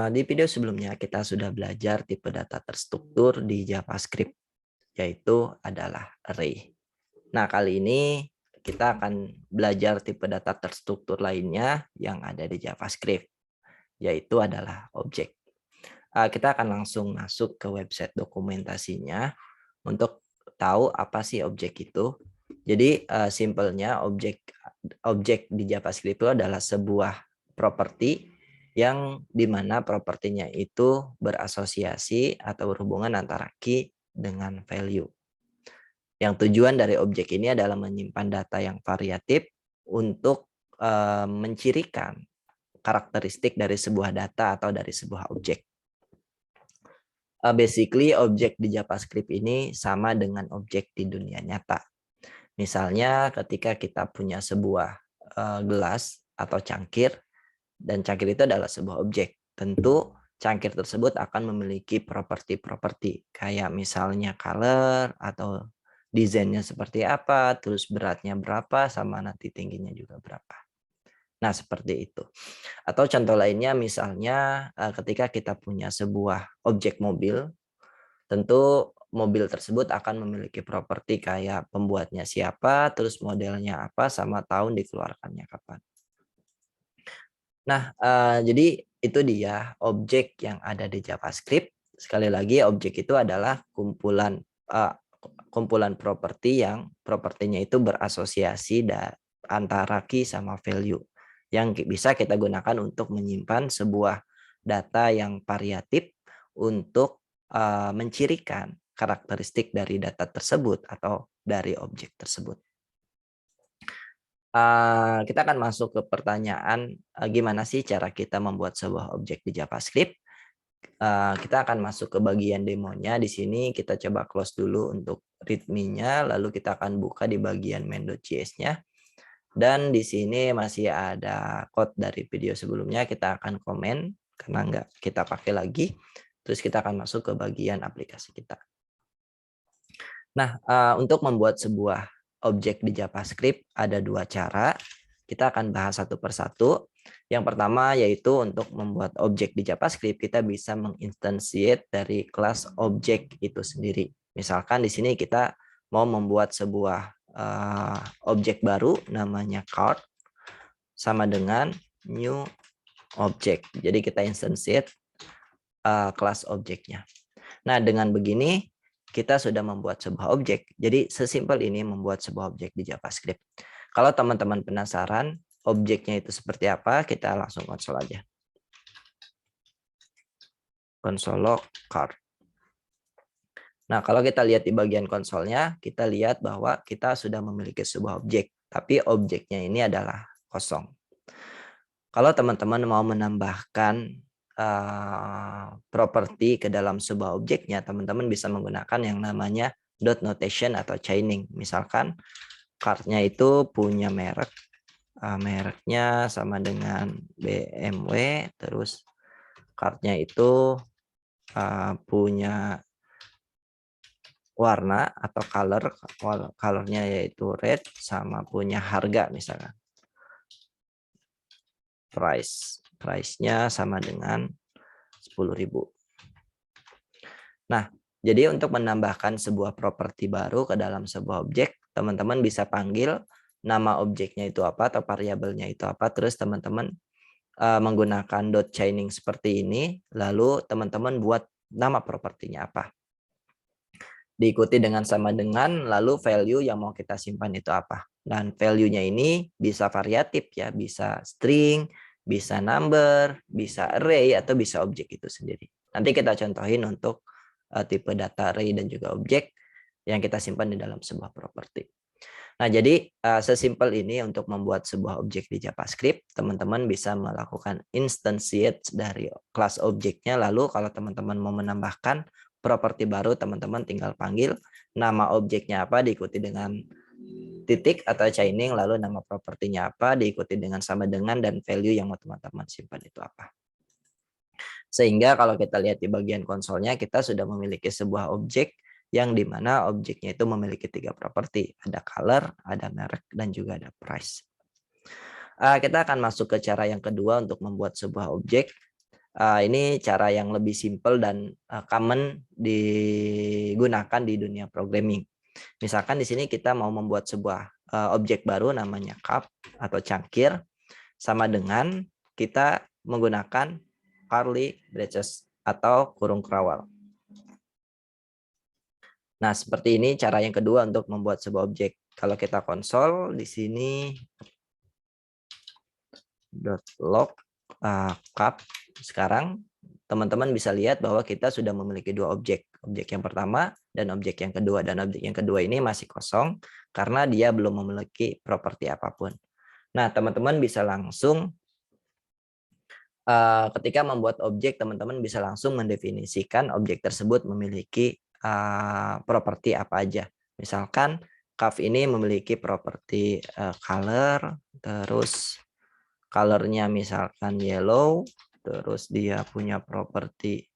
Di video sebelumnya kita sudah belajar tipe data terstruktur di JavaScript, yaitu adalah array. Nah, kali ini kita akan belajar tipe data terstruktur lainnya yang ada di JavaScript, yaitu adalah objek. Kita akan langsung masuk ke website dokumentasinya untuk tahu apa sih objek itu. Jadi, simpelnya objek di JavaScript itu adalah sebuah properti yang dimana propertinya itu berasosiasi atau berhubungan antara key dengan value. Yang tujuan dari objek ini adalah menyimpan data yang variatif untuk mencirikan karakteristik dari sebuah data atau dari sebuah objek. Basically objek di JavaScript ini sama dengan objek di dunia nyata. Misalnya ketika kita punya sebuah gelas atau cangkir, dan cangkir itu adalah sebuah objek. Tentu cangkir tersebut akan memiliki properti-properti kayak misalnya color atau desainnya seperti apa, terus beratnya berapa, sama nanti tingginya juga berapa. Nah, seperti itu. Atau contoh lainnya misalnya ketika kita punya sebuah objek mobil, tentu mobil tersebut akan memiliki properti kayak pembuatnya siapa, terus modelnya apa, sama tahun dikeluarkannya kapan. Nah, jadi itu dia objek yang ada di JavaScript. Sekali lagi objek itu adalah kumpulan properti yang propertinya itu berasosiasi antara key sama value yang bisa kita gunakan untuk menyimpan sebuah data yang variatif untuk mencirikan karakteristik dari data tersebut atau dari objek tersebut. Kita akan masuk ke pertanyaan, gimana sih cara kita membuat sebuah objek di JavaScript. Kita akan masuk ke bagian demonya. Di sini kita coba close dulu untuk readme-nya, lalu kita akan buka di bagian main.js-nya. Dan di sini masih ada code dari video sebelumnya, kita akan komen karena nggak kita pakai lagi. Terus kita akan masuk ke bagian aplikasi kita. Nah, untuk membuat sebuah objek di JavaScript ada dua cara. Kita akan bahas satu persatu. Yang pertama yaitu untuk membuat objek di JavaScript, kita bisa menginstansiate dari kelas objek itu sendiri. Misalkan di sini kita mau membuat sebuah objek baru namanya card sama dengan new object. Jadi kita instansiate kelas objeknya. Nah, dengan begini kita sudah membuat sebuah objek. Jadi sesimpel ini membuat sebuah objek di JavaScript. Kalau teman-teman penasaran objeknya itu seperti apa, kita langsung konsol aja. Konsol log card. Nah, kalau kita lihat di bagian konsolnya, kita lihat bahwa kita sudah memiliki sebuah objek, tapi objeknya ini adalah kosong. Kalau teman-teman mau menambahkan properti ke dalam sebuah objeknya, teman-teman bisa menggunakan yang namanya dot notation atau chaining. Misalkan cardnya itu punya merek, mereknya sama dengan BMW, terus cardnya itu punya warna atau colornya yaitu red, sama punya harga misalkan. Price-nya sama dengan 10.000. Nah, jadi untuk menambahkan sebuah properti baru ke dalam sebuah objek, teman-teman bisa panggil nama objeknya itu apa atau variabelnya itu apa, terus teman-teman menggunakan dot chaining seperti ini, lalu teman-teman buat nama propertinya apa. Diikuti dengan sama dengan, lalu value yang mau kita simpan itu apa. Dan value-nya ini bisa variatif ya, bisa string, bisa number, bisa array, atau bisa objek itu sendiri. Nanti kita contohin untuk tipe data array dan juga objek yang kita simpan di dalam sebuah properti. Nah, jadi sesimpel ini untuk membuat sebuah objek di JavaScript, teman-teman bisa melakukan instantiate dari kelas objeknya, lalu kalau teman-teman mau menambahkan properti baru, teman-teman tinggal panggil nama objeknya apa, diikuti dengan titik atau chaining, lalu nama propertinya apa, diikuti dengan sama dengan, dan value yang mau teman-teman simpan itu apa. Sehingga kalau kita lihat di bagian konsolnya, kita sudah memiliki sebuah objek yang dimana objeknya itu memiliki 3 properti. Ada color, ada merek, dan juga ada price. Kita akan masuk ke cara yang kedua untuk membuat sebuah objek. Ini cara yang lebih simple dan common digunakan di dunia programming. Misalkan di sini kita mau membuat sebuah objek baru namanya cup atau cangkir, sama dengan kita menggunakan curly braces atau kurung kerawal. Nah, seperti ini cara yang kedua untuk membuat sebuah objek. Kalau kita konsol di sini .log cup, sekarang teman-teman bisa lihat bahwa kita sudah memiliki dua objek. Objek yang pertama dan objek yang kedua. Dan objek yang kedua ini masih kosong karena dia belum memiliki properti apapun. Nah, teman-teman bisa langsung ketika membuat objek, teman-teman bisa langsung mendefinisikan objek tersebut memiliki properti apa aja. Misalkan cup ini memiliki properti color, terus colornya misalkan yellow, terus dia punya properti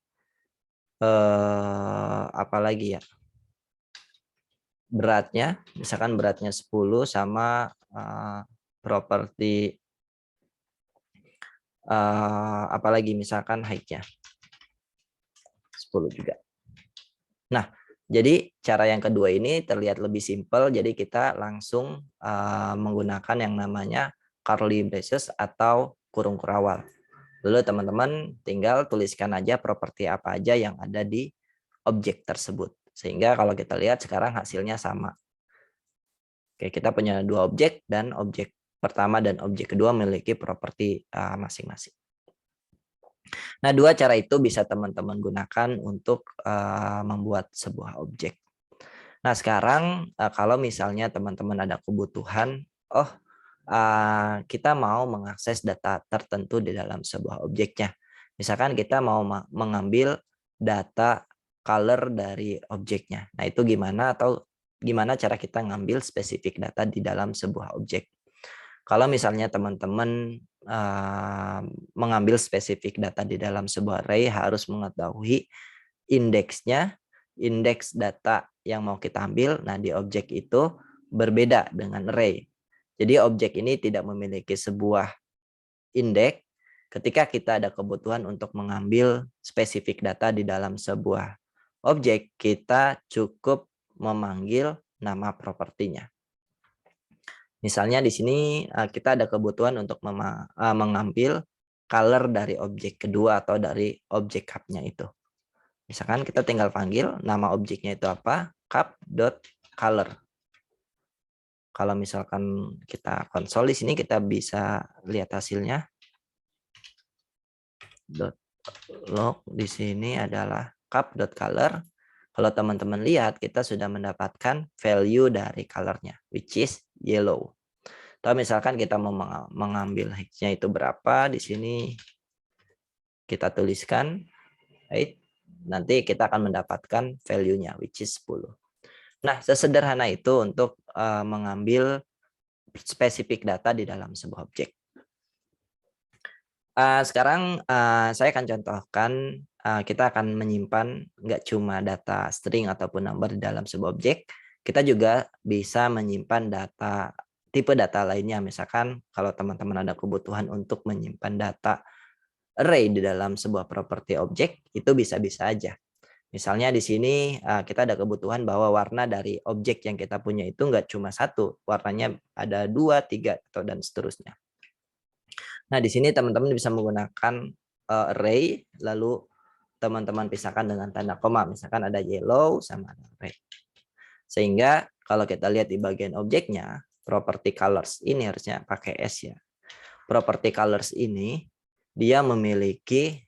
apa lagi ya? Beratnya, misalkan beratnya 10 sama properti apalagi misalkan height-nya 10 juga. Nah, jadi cara yang kedua ini terlihat lebih simpel, jadi kita langsung menggunakan yang namanya curly braces atau kurung kerawal. Lalu teman-teman tinggal tuliskan aja properti apa aja yang ada di objek tersebut. Sehingga kalau kita lihat sekarang hasilnya sama. Oke, kita punya dua objek dan objek pertama dan objek kedua memiliki properti masing-masing. Nah, dua cara itu bisa teman-teman gunakan untuk membuat sebuah objek. Nah, sekarang kalau misalnya teman-teman ada kebutuhan, kita mau mengakses data tertentu di dalam sebuah objeknya. Misalkan kita mau mengambil data color dari objeknya. Nah, itu gimana atau gimana cara kita ngambil spesifik data di dalam sebuah objek. Kalau misalnya teman-teman mengambil spesifik data di dalam sebuah array, harus mengetahui indeksnya, indeks data yang mau kita ambil. Nah, di objek itu berbeda dengan array. Jadi objek ini tidak memiliki sebuah indeks. Ketika kita ada kebutuhan untuk mengambil spesifik data di dalam sebuah objek, kita cukup memanggil nama propertinya. Misalnya di sini kita ada kebutuhan untuk mengambil color dari objek kedua atau dari objek cup-nya itu. Misalkan kita tinggal panggil nama objeknya itu apa? Cup.color. Kalau misalkan kita konsol di sini kita bisa lihat hasilnya. .log di sini adalah cup.color. Kalau teman-teman lihat, kita sudah mendapatkan value dari colornya, which is yellow. Atau misalkan kita mau mengambil height-nya itu berapa, di sini kita tuliskan height, nanti kita akan mendapatkan value-nya, which is 10. Nah, sesederhana itu untuk mengambil spesifik data di dalam sebuah objek. Sekarang saya akan contohkan, kita akan menyimpan nggak cuma data string ataupun number di dalam sebuah objek, kita juga bisa menyimpan data tipe data lainnya. Misalkan kalau teman-teman ada kebutuhan untuk menyimpan data array di dalam sebuah properti objek, itu bisa-bisa aja. Misalnya di sini kita ada kebutuhan bahwa warna dari objek yang kita punya itu nggak cuma satu, warnanya ada 2, 3, dan seterusnya. Nah, di sini teman-teman bisa menggunakan array, lalu teman-teman pisahkan dengan tanda koma. Misalkan ada yellow sama ada red. Sehingga kalau kita lihat di bagian objeknya, property colors ini harusnya pakai S ya. Property colors ini dia memiliki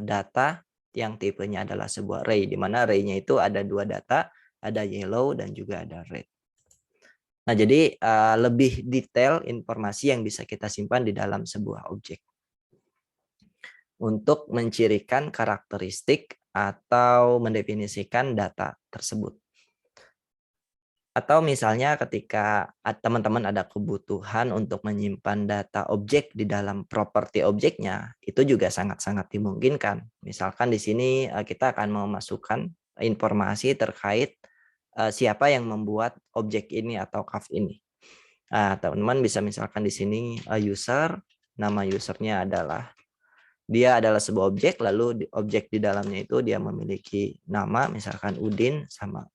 data yang tipenya adalah sebuah array, di mana array-nya itu ada dua data, ada yellow dan juga ada red. Nah, jadi lebih detail informasi yang bisa kita simpan di dalam sebuah objek untuk mencirikan karakteristik atau mendefinisikan data tersebut. Atau misalnya ketika teman-teman ada kebutuhan untuk menyimpan data objek di dalam properti objeknya, itu juga sangat-sangat dimungkinkan. Misalkan di sini kita akan memasukkan informasi terkait siapa yang membuat objek ini atau cup ini. Teman-teman bisa misalkan di sini user, nama usernya adalah dia adalah sebuah objek, lalu objek di dalamnya itu dia memiliki nama, misalkan Udin, sama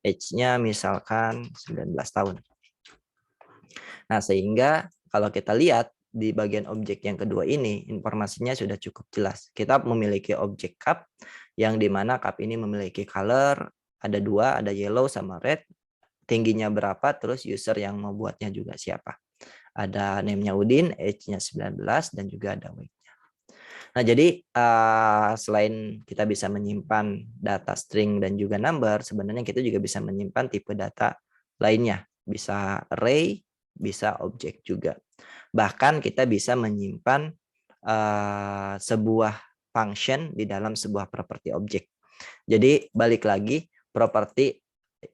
age-nya misalkan 19 tahun. Nah, sehingga kalau kita lihat di bagian objek yang kedua ini, informasinya sudah cukup jelas. Kita memiliki objek cup, yang dimana cup ini memiliki color, ada dua, ada yellow sama red, tingginya berapa, terus user yang membuatnya juga siapa. Ada name-nya Udin, age-nya 19, dan juga ada weight-nya. Nah, jadi selain kita bisa menyimpan data string dan juga number, sebenarnya kita juga bisa menyimpan tipe data lainnya. Bisa array, bisa objek juga. Bahkan kita bisa menyimpan sebuah function di dalam sebuah properti objek. Jadi balik lagi, properti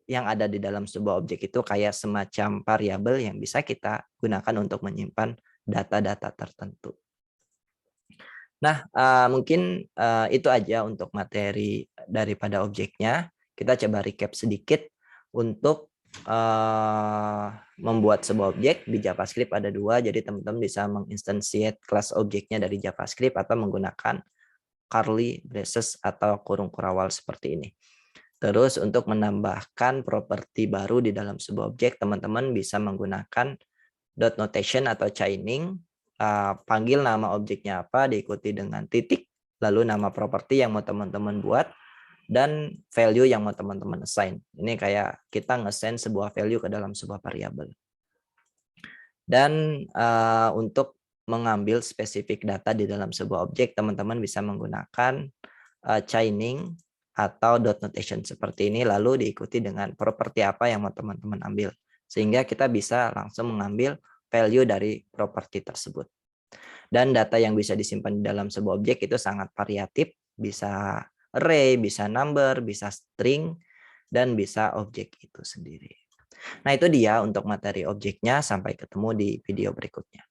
yang ada di dalam sebuah objek itu kayak semacam variabel yang bisa kita gunakan untuk menyimpan data-data tertentu. Nah, mungkin itu aja untuk materi daripada objeknya. Kita coba recap sedikit untuk membuat sebuah objek di JavaScript ada dua. Jadi teman-teman bisa menginstansiate kelas objeknya dari JavaScript atau menggunakan curly braces atau kurung kurawal seperti ini. Terus untuk menambahkan properti baru di dalam sebuah objek, teman-teman bisa menggunakan dot notation atau chaining. Panggil nama objeknya apa, diikuti dengan titik, lalu nama properti yang mau teman-teman buat, dan value yang mau teman-teman assign. Ini kayak kita nge-send sebuah value ke dalam sebuah variabel. Dan untuk mengambil spesifik data di dalam sebuah objek, teman-teman bisa menggunakan chaining atau dot notation seperti ini, lalu diikuti dengan properti apa yang mau teman-teman ambil. Sehingga kita bisa langsung mengambil value dari properti tersebut. Dan data yang bisa disimpan di dalam sebuah objek itu sangat variatif, bisa array, bisa number, bisa string, dan bisa objek itu sendiri. Nah, itu dia untuk materi objeknya. Sampai ketemu di video berikutnya.